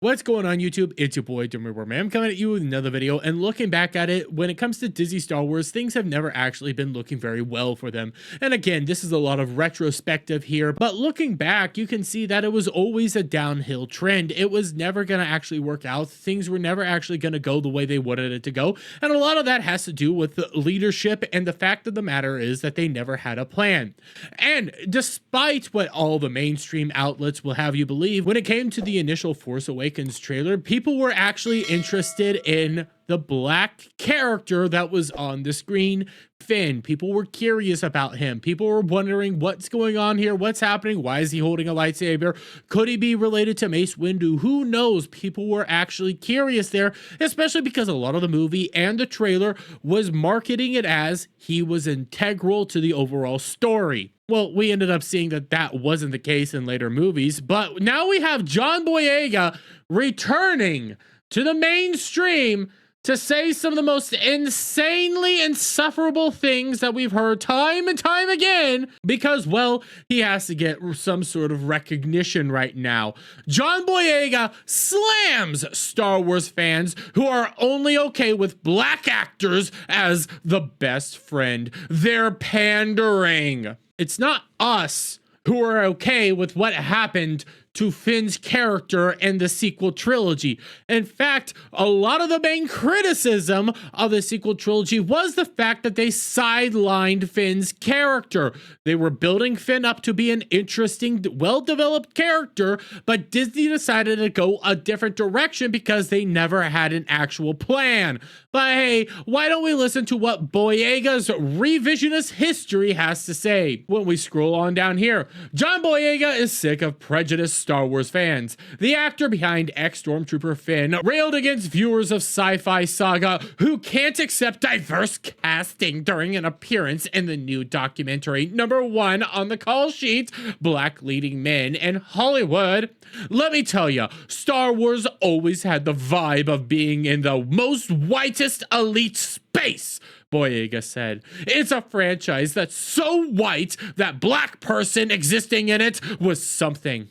What's going on YouTube? It's your boy Burbon. I'm coming at you with another video, and looking back at it, when it comes to Disney Star Wars, things have never actually been looking very well for them. And again, this is a lot of retrospective here, but looking back, you can see that it was always a downhill trend. It was never going to actually work out. Things were never actually going to go the way they wanted it to go. And a lot of that has to do with the leadership, and the fact of the matter is that they never had a plan. And despite what all the mainstream outlets will have you believe, when it came to the initial Force Awakens trailer, people were actually interested in the black character that was on the screen, Finn. People were curious about him. People were wondering what's going on here, what's happening, why is he holding a lightsaber, could he be related to Mace Windu, who knows. People were actually curious there, especially because a lot of the movie and the trailer was marketing it as he was integral to the overall story. Well, we ended up seeing that that wasn't the case in later movies, but now we have John Boyega returning to the mainstream to say some of the most insanely insufferable things that we've heard time and time again because, well, he has to get some sort of recognition right now. John Boyega slams Star Wars fans who are only okay with black actors as the best friend. They're pandering. It's not us who are okay with what happened to Finn's character in the sequel trilogy. In fact, a lot of the main criticism of the sequel trilogy was the fact that they sidelined Finn's character. They were building Finn up to be an interesting, well-developed character, but Disney decided to go a different direction because they never had an actual plan. But hey, why don't we listen to what Boyega's revisionist history has to say? When we scroll on down here, John Boyega is sick of prejudiced Star Wars fans. The actor behind ex-Stormtrooper Finn railed against viewers of sci-fi saga who can't accept diverse casting during an appearance in the new documentary #1 on the call sheet, Black Leading Men in Hollywood. Let me tell you, Star Wars always had the vibe of being in the most whitest elite space, Boyega said. It's a franchise that's so white that black person existing in it was something.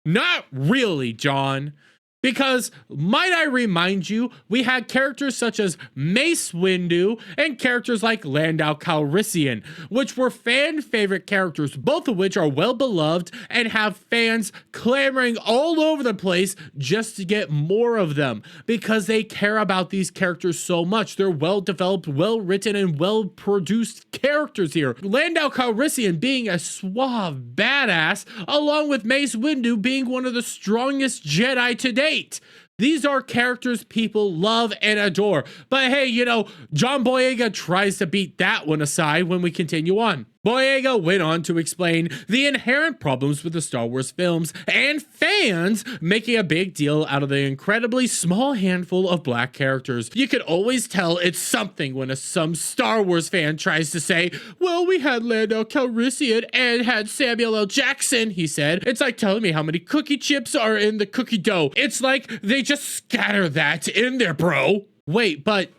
Not really, John. Because, might I remind you, we had characters such as Mace Windu and characters like Lando Calrissian, which were fan-favorite characters, both of which are well-beloved and have fans clamoring all over the place just to get more of them, because they care about these characters so much. They're well-developed, well-written, and well-produced characters here. Lando Calrissian being a suave badass, along with Mace Windu being one of the strongest Jedi to date. These are characters people love and adore. But hey, you know, John Boyega tries to beat that one aside when we continue on. Boyega went on to explain the inherent problems with the Star Wars films and fans making a big deal out of the incredibly small handful of black characters. You could always tell it's something when some Star Wars fan tries to say, well, we had Lando Calrissian and had Samuel L. Jackson, he said. It's like telling me how many cookie chips are in the cookie dough. It's like they just scatter that in there, bro. Wait, but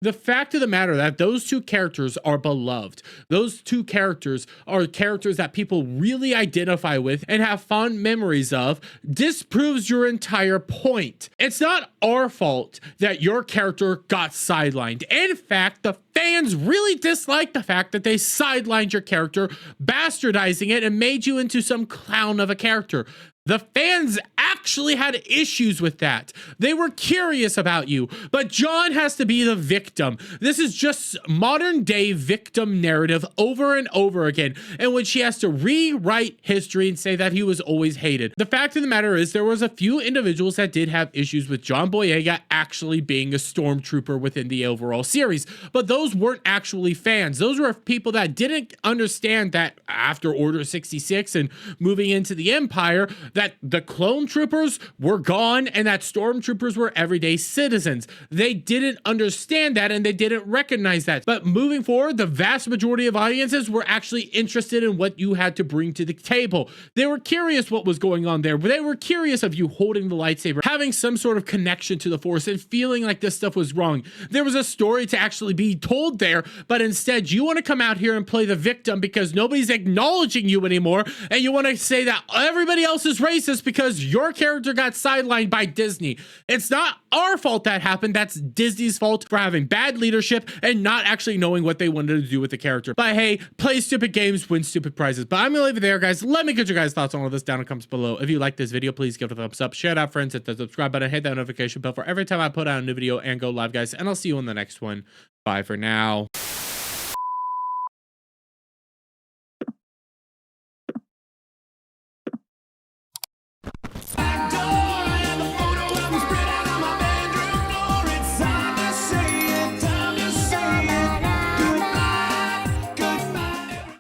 the fact of the matter that those two characters are beloved. Those two characters are characters that people really identify with and have fond memories of, disproves your entire point. It's not our fault that your character got sidelined. In fact, the fans really dislike the fact that they sidelined your character, bastardizing it and made you into some clown of a character. The fans actually had issues with that. They were curious about you, but John has to be the victim. This is just modern day victim narrative over and over again, in which he has to rewrite history and say that he was always hated. The fact of the matter is there was a few individuals that did have issues with John Boyega actually being a stormtrooper within the overall series, but those weren't actually fans. Those were people that didn't understand that after Order 66 and moving into the Empire, that the clone troopers were gone and that stormtroopers were everyday citizens. They didn't understand that and they didn't recognize that. But moving forward, the vast majority of audiences were actually interested in what you had to bring to the table. They were curious what was going on there. They were curious of you holding the lightsaber, having some sort of connection to the Force and feeling like this stuff was wrong. There was a story to actually be told there, but instead you want to come out here and play the victim because nobody's acknowledging you anymore and you want to say that everybody else is racist because your character got sidelined by Disney. It's not our fault that happened. That's Disney's fault for having bad leadership and not actually knowing what they wanted to do with the character. But hey, play stupid games, win stupid prizes. But I'm gonna leave it there, guys. Let me get your guys' thoughts on all this down in the comments below. If you like this video, please give it a thumbs up, share it out, friends, hit the subscribe button, hit that notification bell for every time I put out a new video and go live, guys. And I'll see you in the next one. Bye for now.